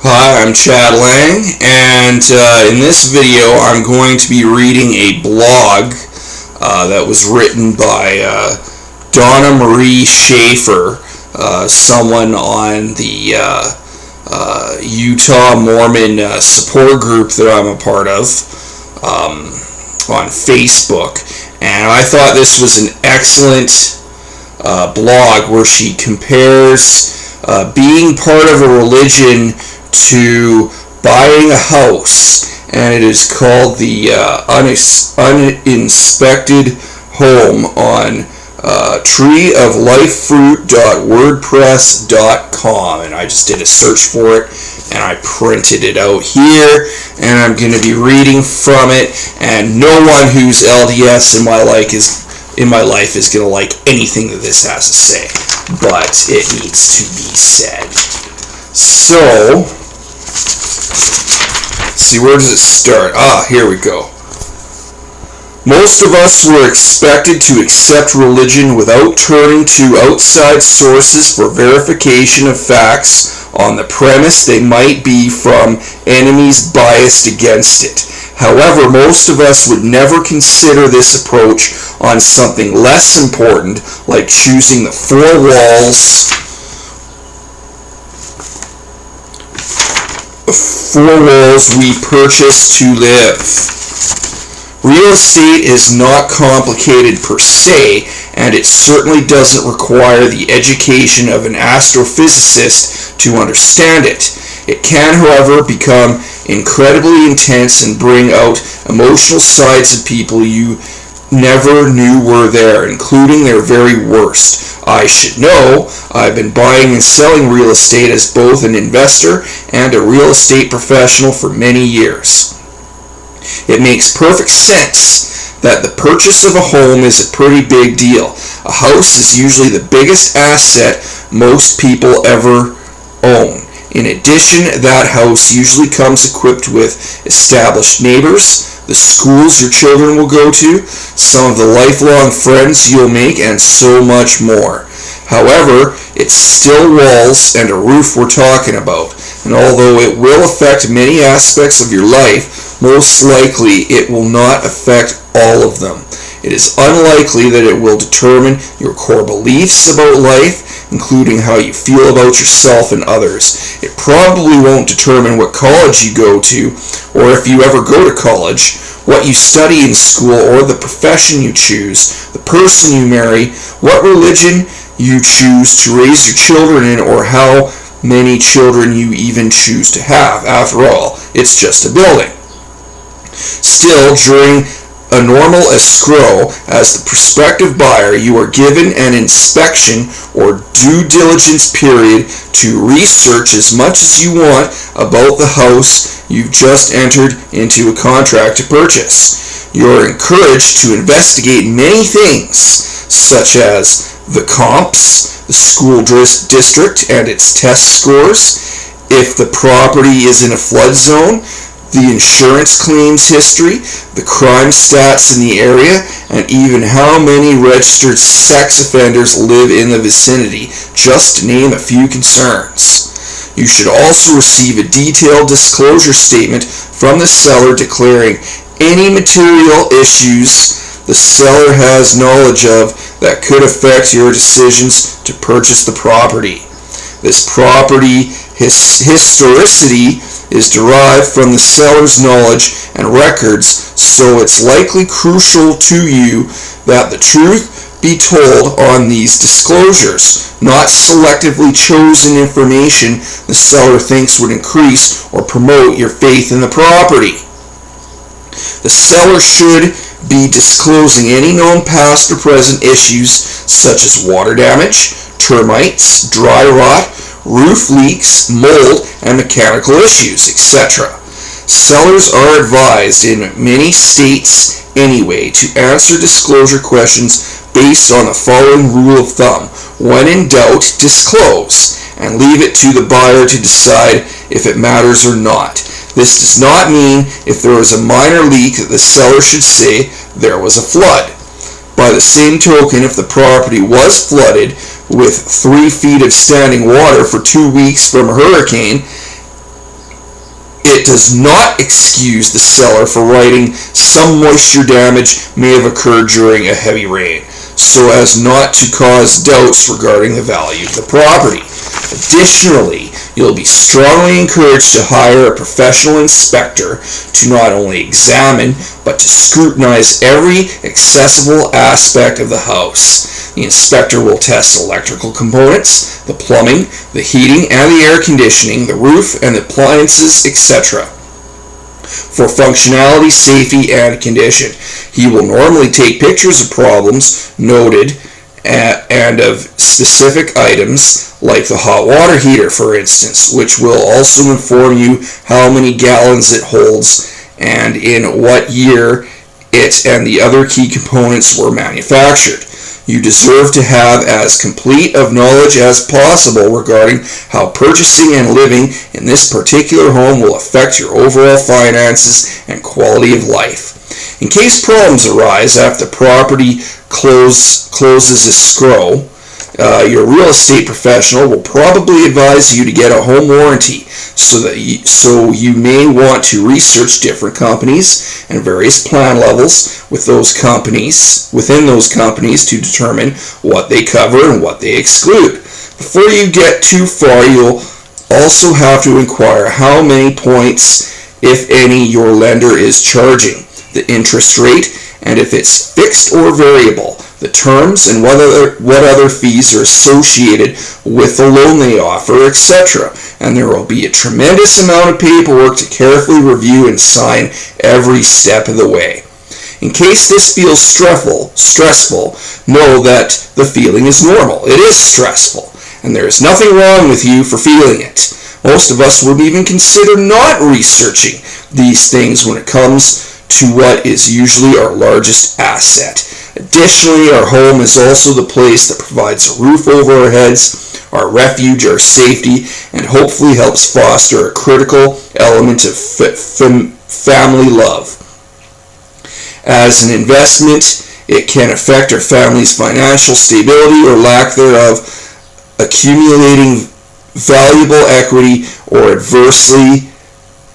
Hi, I'm Chad Lang, and in this video I'm going to be reading a blog that was written by Donna Marie Schaefer, someone on the Utah Mormon support group that I'm a part of on Facebook. And I thought this was an excellent blog where she compares being part of a religion to buying a house, and it is called the Uninspected Home on treeoflifefruit.wordpress.com, and I just did a search for it and I printed it out here, and I'm going to be reading from it. And no one who's LDS in my life is going to like anything that this has to say, but it needs to be said. So, see, where does it start? Here we go. Most of us were expected to accept religion without turning to outside sources for verification of facts on the premise they might be from enemies biased against it. However, most of us would never consider this approach on something less important, like choosing the four walls we purchase to live. Real estate is not complicated per se, and it certainly doesn't require the education of an astrophysicist to understand it. It can, however, become incredibly intense and bring out emotional sides of people you never knew were there, including their very worst. I should know, I've been buying and selling real estate as both an investor and a real estate professional for many years. It makes perfect sense that the purchase of a home is a pretty big deal. A house is usually the biggest asset most people ever own. In addition, that house usually comes equipped with established neighbors, the schools your children will go to, some of the lifelong friends you'll make, and so much more. However, it's still walls and a roof we're talking about, and although it will affect many aspects of your life, most likely it will not affect all of them. It is unlikely that it will determine your core beliefs about life, including how you feel about yourself and others. It probably won't determine what college you go to, or if you ever go to college, what you study in school, or the profession you choose, the person you marry, what religion you choose to raise your children in, or how many children you even choose to have. After all, it's just a building. Still, during a normal escrow, as the prospective buyer, you are given an inspection or due diligence period to research as much as you want about the house you've just entered into a contract to purchase. You're encouraged to investigate many things, such as the comps, the school district and its test scores, if the property is in a flood zone, the insurance claims history, the crime stats in the area, and even how many registered sex offenders live in the vicinity, just to name a few concerns. You should also receive a detailed disclosure statement from the seller declaring any material issues the seller has knowledge of that could affect your decisions to purchase the property. This property historicity is derived from the seller's knowledge and records, so it's likely crucial to you that the truth be told on these disclosures, not selectively chosen information the seller thinks would increase or promote your faith in the property. The seller should be disclosing any known past or present issues such as water damage, termites, dry rot, roof leaks, mold, and mechanical issues, etc. Sellers are advised in many states anyway to answer disclosure questions based on the following rule of thumb: when in doubt, disclose, and leave it to the buyer to decide if it matters or not. This does not mean if there is a minor leak that the seller should say there was a flood. By the same token, if the property was flooded with 3 feet of standing water for 2 weeks from a hurricane, it does not excuse the seller for writing some moisture damage may have occurred during a heavy rain, so as not to cause doubts regarding the value of the property. Additionally, you'll be strongly encouraged to hire a professional inspector to not only examine, but to scrutinize every accessible aspect of the house. The inspector will test electrical components, the plumbing, the heating and the air conditioning, the roof and the appliances, etc. for functionality, safety, and condition. He will normally take pictures of problems noted and of specific items, like the hot water heater, for instance, which will also inform you how many gallons it holds and in what year it and the other key components were manufactured. You deserve to have as complete of knowledge as possible regarding how purchasing and living in this particular home will affect your overall finances and quality of life. In case problems arise after the property closes escrow, your real estate professional will probably advise you to get a home warranty, so you may want to research different companies and various plan levels within those companies to determine what they cover and what they exclude. Before you get too far, you'll also have to inquire how many points, if any, your lender is charging, the interest rate, and if it's fixed or variable, the terms and what other fees are associated with the loan they offer, etc. And there will be a tremendous amount of paperwork to carefully review and sign every step of the way. In case this feels stressful, know that the feeling is normal. It is stressful, and there is nothing wrong with you for feeling it. Most of us wouldn't even consider not researching these things when it comes to what is usually our largest asset. Additionally, our home is also the place that provides a roof over our heads, our refuge, our safety, and hopefully helps foster a critical element of family love. As an investment, it can affect our family's financial stability or lack thereof, accumulating valuable equity or adversely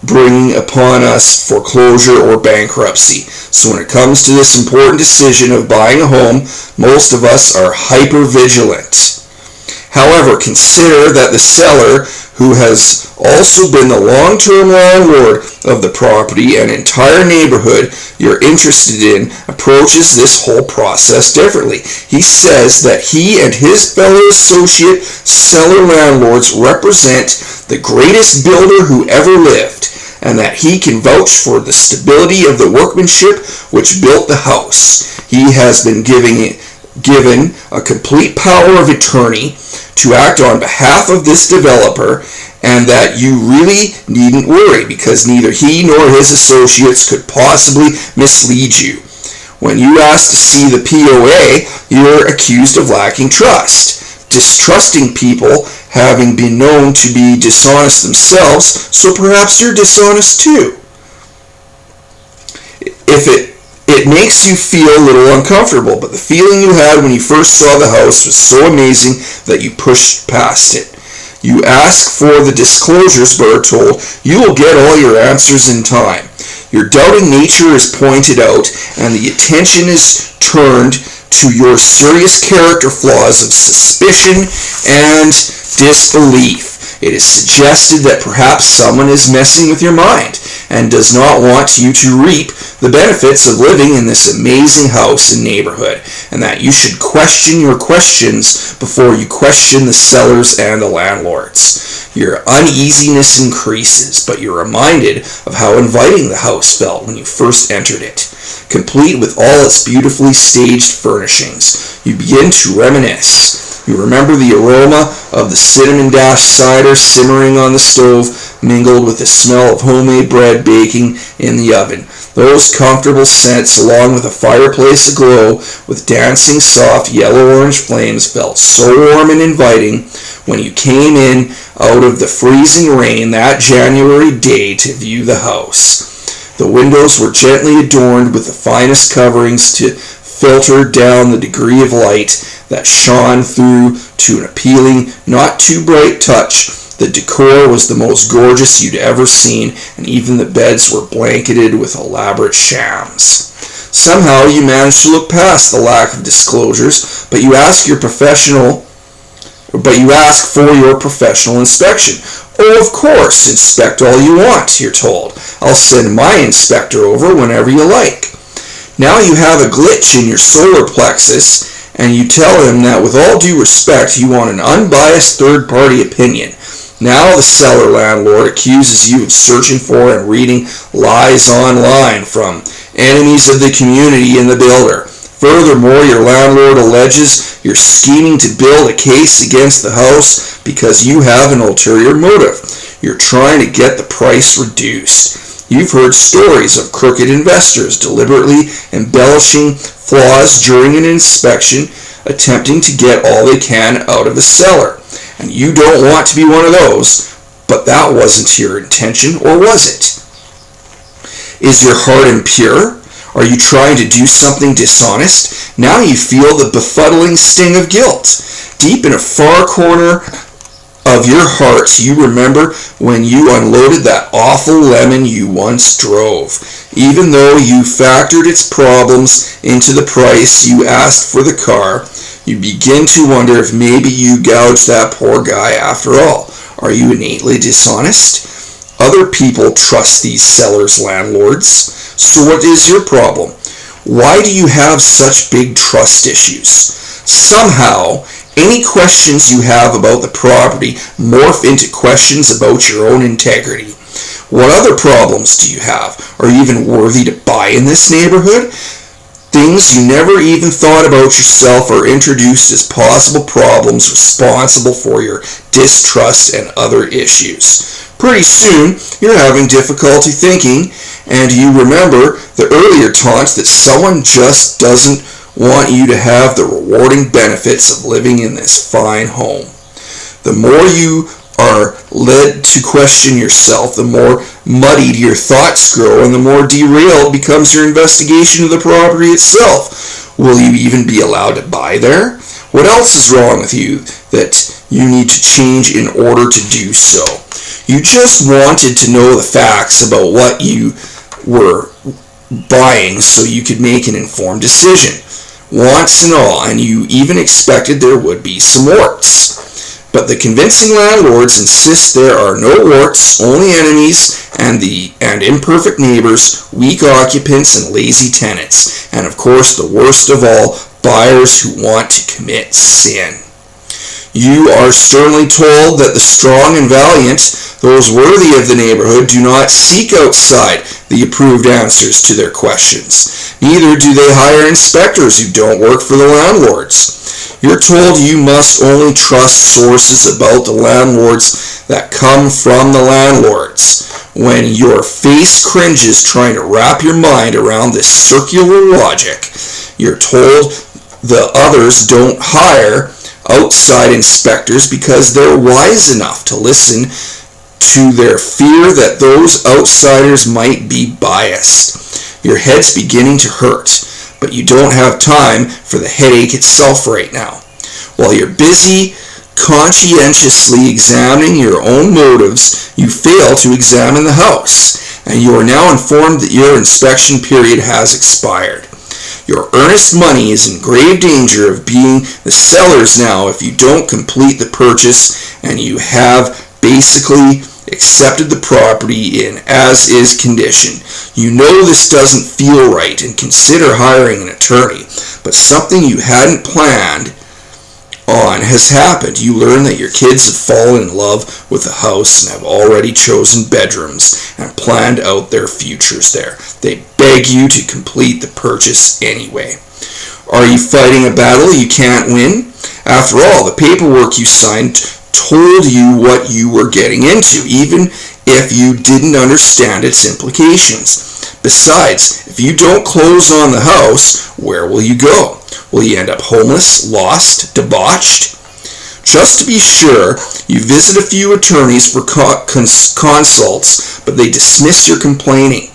bringing upon us foreclosure or bankruptcy. So when it comes to this important decision of buying a home, most of us are hyper-vigilant. However, consider that the seller, who has also been the long-term landlord of the property and entire neighborhood you're interested in, approaches this whole process differently. He says that he and his fellow associate seller landlords represent the greatest builder who ever lived, and that he can vouch for the stability of the workmanship which built the house. He has been given a complete power of attorney to act on behalf of this developer, and that you really needn't worry, because neither he nor his associates could possibly mislead you. When you ask to see the POA, you're accused of lacking trust, distrusting people, having been known to be dishonest themselves, so perhaps you're dishonest too. If it makes you feel a little uncomfortable, but the feeling you had when you first saw the house was so amazing that you pushed past it. You ask for the disclosures but are told you will get all your answers in time. Your doubting nature is pointed out, and the attention is turned to your serious character flaws of suspicion and disbelief. It is suggested that perhaps someone is messing with your mind and does not want you to reap the benefits of living in this amazing house and neighborhood, and that you should question your questions before you question the sellers and the landlords. Your uneasiness increases, but you're reminded of how inviting the house felt when you first entered it, complete with all its beautifully staged furnishings. You begin to reminisce. You remember the aroma of the cinnamon dash cider simmering on the stove, mingled with the smell of homemade bread baking in the oven. Those comfortable scents, along with a fireplace aglow with dancing soft yellow-orange flames, felt so warm and inviting when you came in out of the freezing rain that January day to view the house. The windows were gently adorned with the finest coverings to filter down the degree of light that shone through to an appealing, not too bright touch. The decor was the most gorgeous you'd ever seen, and even the beds were blanketed with elaborate shams. Somehow you managed to look past the lack of disclosures, but you ask for your professional inspection. Oh, of course, inspect all you want, you're told. I'll send my inspector over whenever you like. Now you have a glitch in your solar plexus, and you tell him that with all due respect, you want an unbiased third-party opinion. Now the seller landlord accuses you of searching for and reading lies online from enemies of the community and the builder. Furthermore, your landlord alleges you're scheming to build a case against the house because you have an ulterior motive. You're trying to get the price reduced. You've heard stories of crooked investors deliberately embellishing flaws during an inspection, attempting to get all they can out of the seller. And you don't want to be one of those, but that wasn't your intention, or was it? Is your heart impure? Are you trying to do something dishonest? Now you feel the befuddling sting of guilt. Deep in a far corner of your heart, you remember when you unloaded that awful lemon you once drove. Even though you factored its problems into the price you asked for the car, you begin to wonder if maybe you gouged that poor guy after all. Are you innately dishonest? Other people trust these sellers' landlords. So what is your problem? Why do you have such big trust issues? Somehow, any questions you have about the property morph into questions about your own integrity. What other problems do you have? Are you even worthy to buy in this neighborhood? Things you never even thought about yourself are introduced as possible problems responsible for your distrust and other issues. Pretty soon, you're having difficulty thinking, and you remember the earlier taunt that someone just doesn't want you to have the rewarding benefits of living in this fine home. The more you are led to question yourself, the more muddied your thoughts grow, and the more derailed becomes your investigation of the property itself. Will you even be allowed to buy there? What else is wrong with you that you need to change in order to do so? You just wanted to know the facts about what you were buying so you could make an informed decision. Wants and all, and you even expected there would be some warts. But the convincing landlords insist there are no warts, only enemies and imperfect neighbors, weak occupants, and lazy tenants. And of course, the worst of all, buyers who want to commit sin. You are sternly told that the strong and valiant, those worthy of the neighborhood, do not seek outside the approved answers to their questions. Neither do they hire inspectors who don't work for the landlords. You're told you must only trust sources about the landlords that come from the landlords. When your face cringes trying to wrap your mind around this circular logic, you're told the others don't hire outside inspectors because they're wise enough to listen to their fear that those outsiders might be biased. Your head's beginning to hurt, but you don't have time for the headache itself right now. While you're busy conscientiously examining your own motives, you fail to examine the house, and you are now informed that your inspection period has expired. Your earnest money is in grave danger of being the seller's now if you don't complete the purchase, and you have basically accepted the property in as-is condition. You know this doesn't feel right and consider hiring an attorney, but something you hadn't planned on has happened. You learn that your kids have fallen in love with the house and have already chosen bedrooms and planned out their futures there. They beg you to complete the purchase anyway. Are you fighting a battle you can't win? After all, the paperwork you signed told you what you were getting into, even if you didn't understand its implications. Besides, if you don't close on the house, where will you go? Will you end up homeless, lost, debauched? Just to be sure, you visit a few attorneys for consults, but they dismiss your complaining.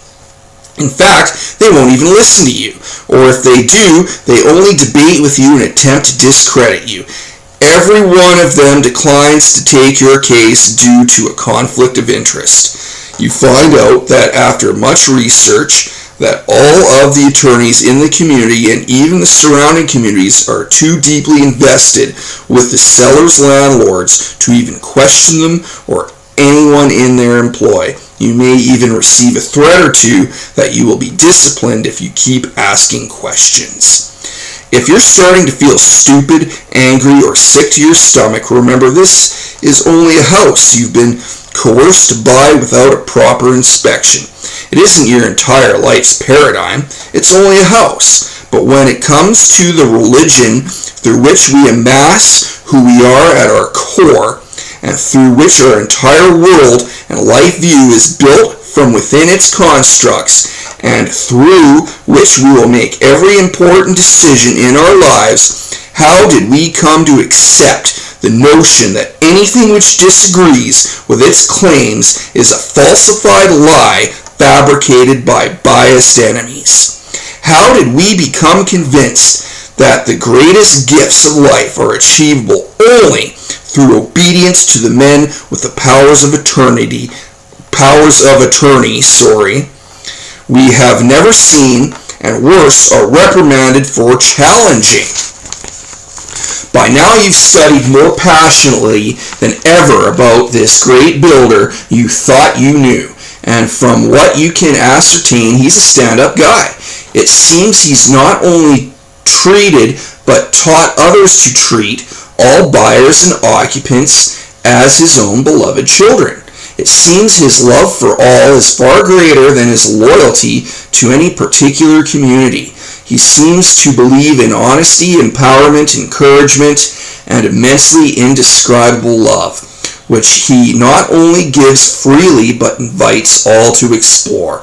In fact, they won't even listen to you, or if they do, they only debate with you and attempt to discredit you. Every one of them declines to take your case due to a conflict of interest. You find out that after much research, that all of the attorneys in the community and even the surrounding communities are too deeply invested with the seller's landlords to even question them or anyone in their employ. You may even receive a threat or two that you will be disciplined if you keep asking questions. If you're starting to feel stupid, angry, or sick to your stomach, remember this is only a house you've been coerced to buy without a proper inspection. It isn't your entire life's paradigm, it's only a house. But when it comes to the religion through which we amass who we are at our core, and through which our entire world and life view is built from within its constructs, and through which we will make every important decision in our lives, how did we come to accept the notion that anything which disagrees with its claims is a falsified lie fabricated by biased enemies? How did we become convinced that the greatest gifts of life are achievable only through obedience to the men with the powers of attorney we have never seen, and worse, are reprimanded for challenging? By now you've studied more passionately than ever about this great builder you thought you knew, and from what you can ascertain, he's a stand-up guy. It seems he's not only treated, but taught others to treat all buyers and occupants as his own beloved children. It seems his love for all is far greater than his loyalty to any particular community. He seems to believe in honesty, empowerment, encouragement, and immensely indescribable love, which he not only gives freely but invites all to explore.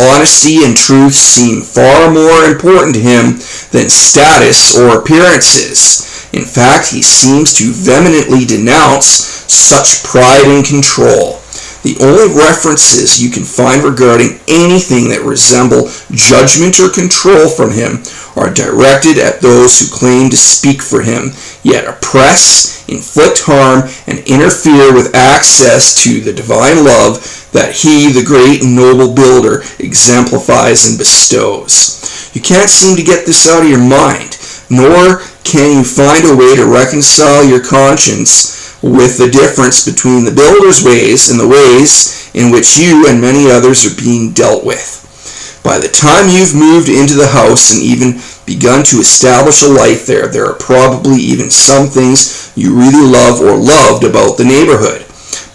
Honesty and truth seem far more important to him than status or appearances. In fact, he seems to vehemently denounce such pride and control. The only references you can find regarding anything that resemble judgment or control from him are directed at those who claim to speak for him, yet oppress, inflict harm, and interfere with access to the divine love that he, the great and noble builder, exemplifies and bestows. You can't seem to get this out of your mind, nor can you find a way to reconcile your conscience with the difference between the builder's ways and the ways in which you and many others are being dealt with. By the time you've moved into the house and even begun to establish a life there, there are probably even some things you really love or loved about the neighborhood.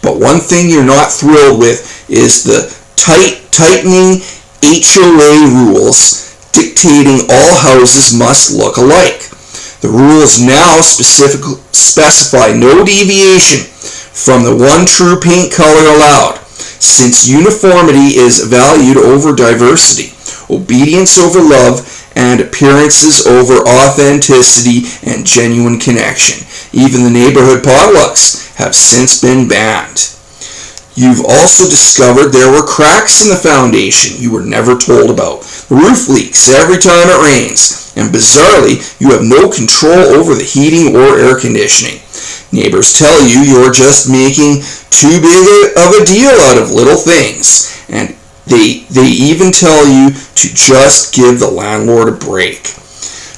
But one thing you're not thrilled with is the tightening HOA rules dictating all houses must look alike. The rules now specify no deviation from the one true paint color allowed, since uniformity is valued over diversity, obedience over love, and appearances over authenticity and genuine connection. Even the neighborhood potlucks have since been banned. You've also discovered there were cracks in the foundation you were never told about. The roof leaks every time it rains, and bizarrely, you have no control over the heating or air conditioning. Neighbors tell you you're just making too big of a deal out of little things, and they even tell you to just give the landlord a break.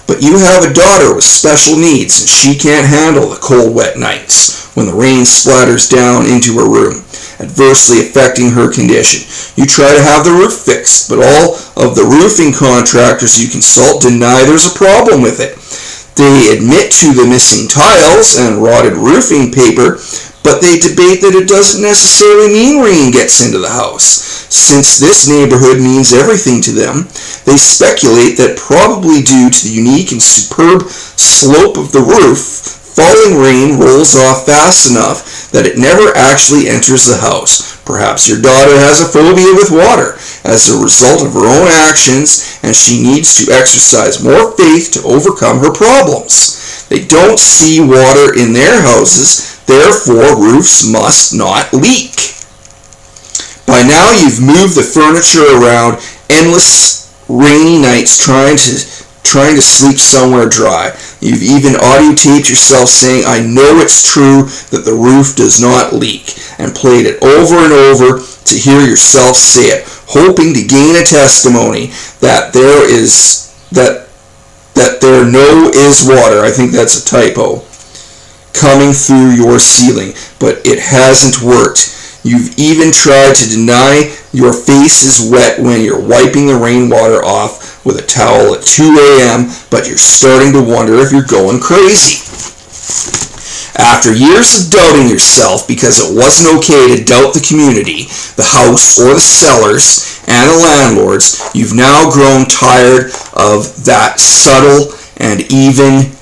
But you have a daughter with special needs, and she can't handle the cold, wet nights when the rain splatters down into her room, adversely affecting her condition. You try to have the roof fixed, but all of the roofing contractors you consult deny there's a problem with it. They admit to the missing tiles and rotted roofing paper, but they debate that it doesn't necessarily mean rain gets into the house. Since this neighborhood means everything to them, they speculate that probably due to the unique and superb slope of the roof, falling rain rolls off fast enough that it never actually enters the house. Perhaps your daughter has a phobia with water as a result of her own actions, and she needs to exercise more faith to overcome her problems. They don't see water in their houses, therefore roofs must not leak. By now you've moved the furniture around endless rainy nights trying to trying to sleep somewhere dry. You've even audio taped yourself saying, "I know it's true that the roof does not leak," and played it over and over to hear yourself say it, hoping to gain a testimony that there is water, I think that's a typo, coming through your ceiling, but it hasn't worked. You've even tried to deny your face is wet when you're wiping the rainwater off with a towel at 2 a.m., but you're starting to wonder if you're going crazy. After years of doubting yourself because it wasn't okay to doubt the community, the house or the sellers, and the landlords, you've now grown tired of that subtle and even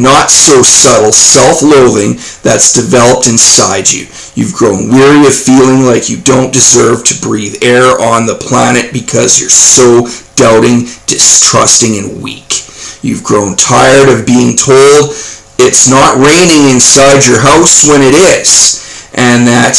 not so subtle self-loathing that's developed inside you. You've grown weary of feeling like you don't deserve to breathe air on the planet because you're so doubting, distrusting, and weak. You've grown tired of being told it's not raining inside your house when it is, and that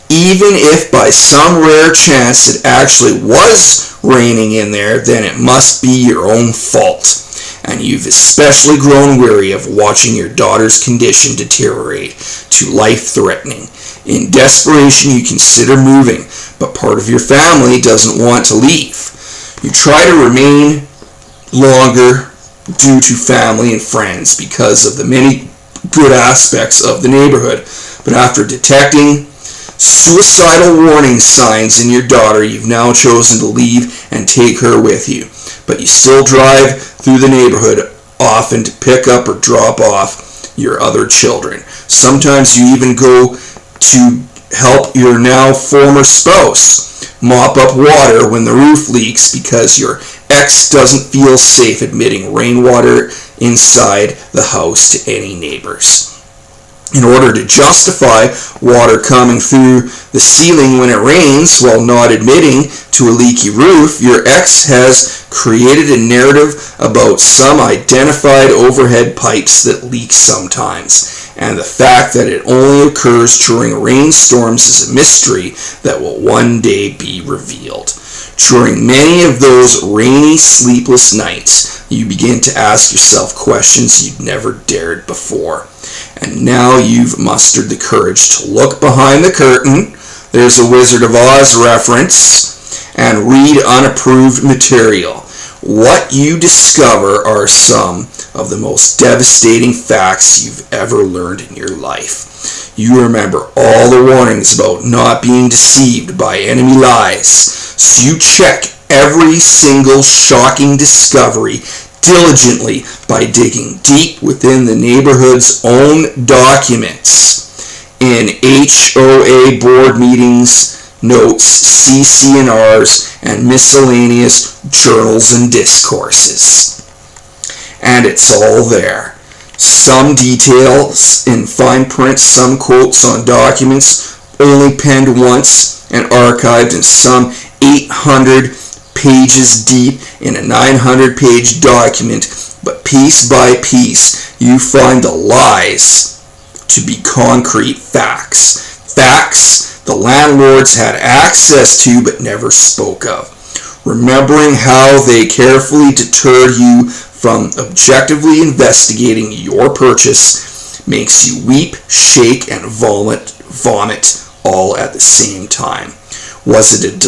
even if by some rare chance it actually was raining in there, then it must be your own fault. And you've especially grown weary of watching your daughter's condition deteriorate to life-threatening. In desperation, you consider moving, but part of your family doesn't want to leave. You try to remain longer due to family and friends because of the many good aspects of the neighborhood, but after detecting suicidal warning signs in your daughter, you've now chosen to leave and take her with you. But you still drive through the neighborhood often to pick up or drop off your other children. Sometimes you even go to help your now former spouse mop up water when the roof leaks because your ex doesn't feel safe admitting rainwater inside the house to any neighbors. In order to justify water coming through the ceiling when it rains while not admitting to a leaky roof, your ex has created a narrative about some identified overhead pipes that leak sometimes, and the fact that it only occurs during rainstorms is a mystery that will one day be revealed. During many of those rainy, sleepless nights, you begin to ask yourself questions you'd never dared before. And now you've mustered the courage to look behind the curtain, there's a Wizard of Oz reference, and read unapproved material. What you discover are some of the most devastating facts you've ever learned in your life. You remember all the warnings about not being deceived by enemy lies, so you check every single shocking discovery diligently by digging deep within the neighborhood's own documents in HOA board meetings, notes, CC&Rs, and miscellaneous journals and discourses. And it's all there. Some details in fine print, some quotes on documents only penned once and archived, and some 800 pages deep in a 900-page document, but piece by piece you find the lies to be concrete facts. Facts the landlords had access to but never spoke of. Remembering how they carefully deterred you from objectively investigating your purchase makes you weep, shake, and vomit all at the same time. Was it a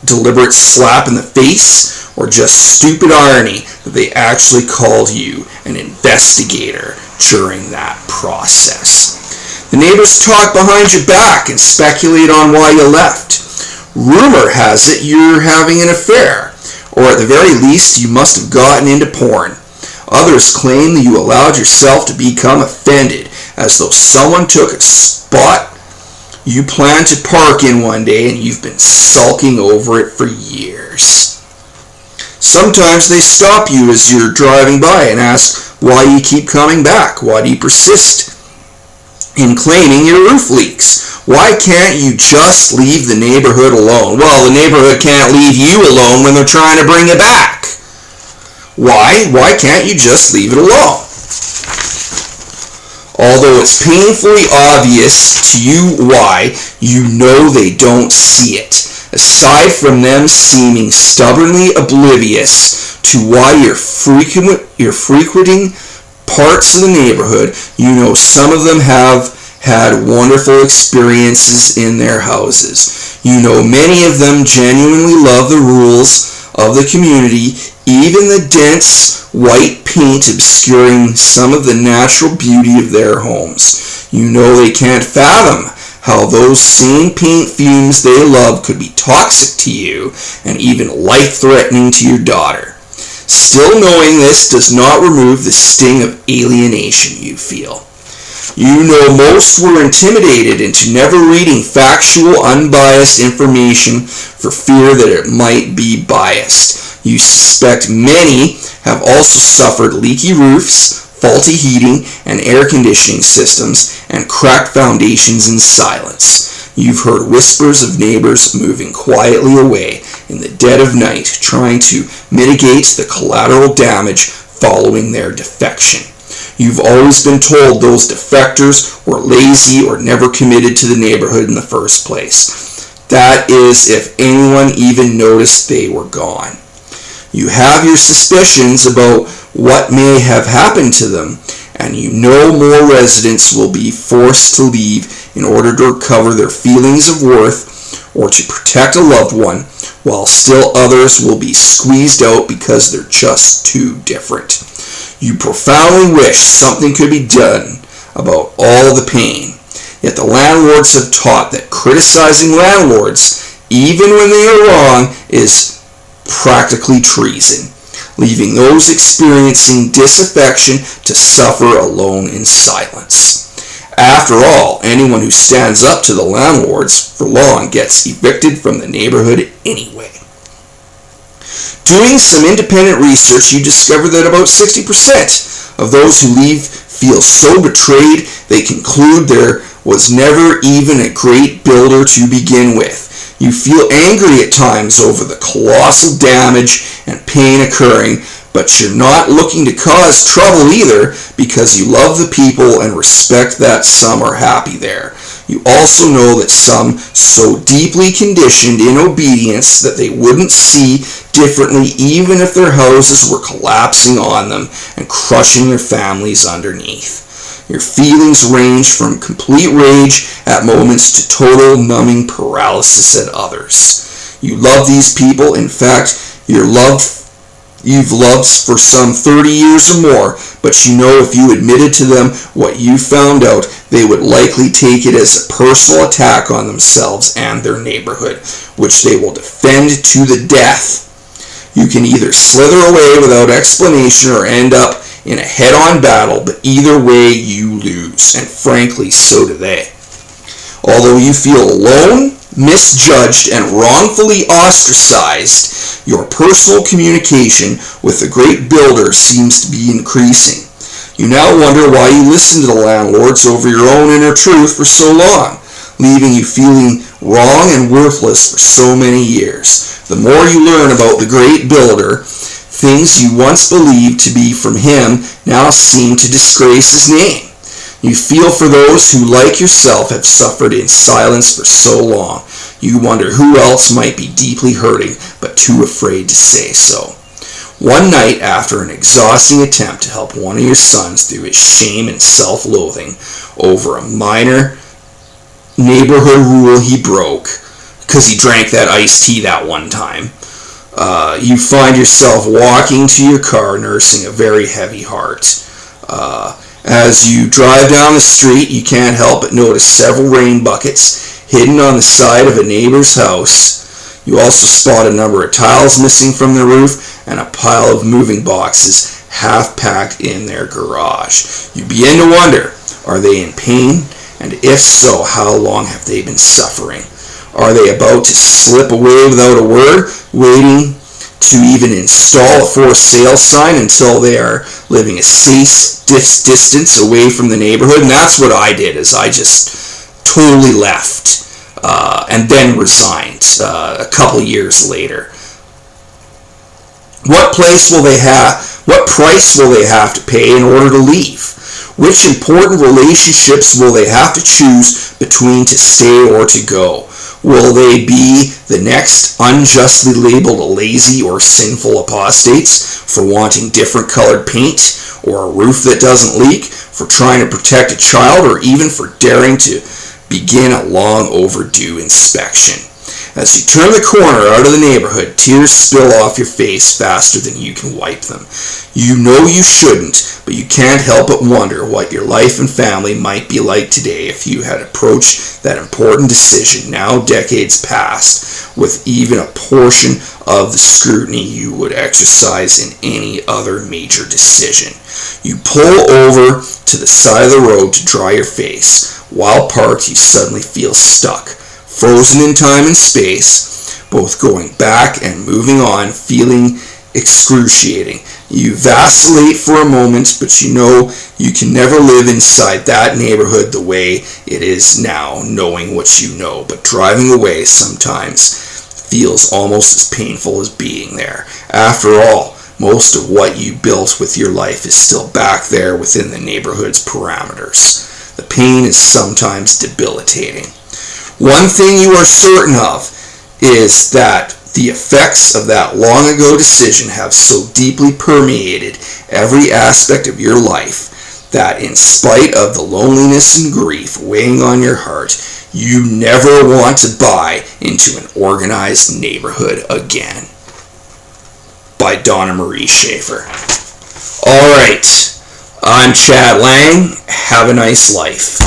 deliberate slap in the face, or just stupid irony that they actually called you an investigator during that process? The neighbors talk behind your back and speculate on why you left. Rumor has it you're having an affair, or at the very least you must have gotten into porn. Others claim that you allowed yourself to become offended, as though someone took a spot you planned to park in one day and you've been sulking over it for years. Sometimes they stop you as you're driving by and ask why you keep coming back. Why do you persist in claiming your roof leaks? Why can't you just leave the neighborhood alone? Well, the neighborhood can't leave you alone when they're trying to bring you back. Why? Why can't you just leave it alone? Although it's painfully obvious to you why, you know they don't see it. Aside from them seeming stubbornly oblivious to why you're frequenting parts of the neighborhood, you know some of them have had wonderful experiences in their houses. You know many of them genuinely love the rules of the community, even the dense white paint obscuring some of the natural beauty of their homes. You know they can't fathom how those same paint fumes they love could be toxic to you and even life-threatening to your daughter. Still, knowing this does not remove the sting of alienation you feel. You know most were intimidated into never reading factual, unbiased information for fear that it might be biased. You suspect many have also suffered leaky roofs, faulty heating and air conditioning systems, and cracked foundations in silence. You've heard whispers of neighbors moving quietly away in the dead of night, trying to mitigate the collateral damage following their defection. You've always been told those defectors were lazy or never committed to the neighborhood in the first place. That is, if anyone even noticed they were gone. You have your suspicions about what may have happened to them, and you know more residents will be forced to leave in order to recover their feelings of worth or to protect a loved one, while still others will be squeezed out because they're just too different. You profoundly wish something could be done about all the pain, yet the landlords have taught that criticizing landlords, even when they are wrong, is practically treason, leaving those experiencing disaffection to suffer alone in silence. After all, anyone who stands up to the landlords for long gets evicted from the neighborhood anyway. Doing some independent research, you discover that about 60% of those who leave feel so betrayed they conclude there was never even a great builder to begin with. You feel angry at times over the colossal damage and pain occurring, but you're not looking to cause trouble either because you love the people and respect that some are happy there. You also know that some so deeply conditioned in obedience that they wouldn't see differently even if their houses were collapsing on them and crushing their families underneath. Your feelings range from complete rage at moments to total numbing paralysis at others. You love these people. In fact, you've loved for some 30 years or more, but you know if you admitted to them what you found out, they would likely take it as a personal attack on themselves and their neighborhood, which they will defend to the death. You can either slither away without explanation or end up in a head-on battle, but either way you lose, and frankly, so do they. Although you feel alone, misjudged, and wrongfully ostracized, your personal communication with the great builder seems to be increasing. You now wonder why you listened to the landlords over your own inner truth for so long, leaving you feeling wrong and worthless for so many years. The more you learn about the great builder, things you once believed to be from him now seem to disgrace his name. You feel for those who, like yourself, have suffered in silence for so long. You wonder who else might be deeply hurting, but too afraid to say so. One night, after an exhausting attempt to help one of your sons through his shame and self-loathing over a minor neighborhood rule he broke, because he drank that iced tea that one time, you find yourself walking to your car nursing a very heavy heart. As you drive down the street, you can't help but notice several rain buckets hidden on the side of a neighbor's house. You also spot a number of tiles missing from the roof and a pile of moving boxes half packed in their garage. You begin to wonder, are they in pain? And if so, how long have they been suffering? Are they about to slip away without a word, waiting to even install a for sale sign until they are living a safe distance away from the neighborhood? And that's what I did, is I just totally left and then resigned a couple years later. What price will they have to pay in order to leave? Which important relationships will they have to choose between to stay or to go? Will they be the next unjustly labeled lazy or sinful apostates for wanting different colored paint or a roof that doesn't leak, for trying to protect a child, or even for daring to begin a long overdue inspection? As you turn the corner out of the neighborhood, tears spill off your face faster than you can wipe them. You know you shouldn't, but you can't help but wonder what your life and family might be like today if you had approached that important decision, now decades past, with even a portion of the scrutiny you would exercise in any other major decision. You pull over to the side of the road to dry your face. While parked, you suddenly feel stuck, frozen in time and space, both going back and moving on, feeling excruciating. You vacillate for a moment, but you know you can never live inside that neighborhood the way it is now, knowing what you know. But driving away sometimes feels almost as painful as being there. After all, most of what you built with your life is still back there within the neighborhood's parameters. The pain is sometimes debilitating. One thing you are certain of is that the effects of that long ago decision have so deeply permeated every aspect of your life that in spite of the loneliness and grief weighing on your heart, you never want to buy into an organized neighborhood again. By Donna Marie Schaefer. Alright, I'm Chad Lang. Have a nice life.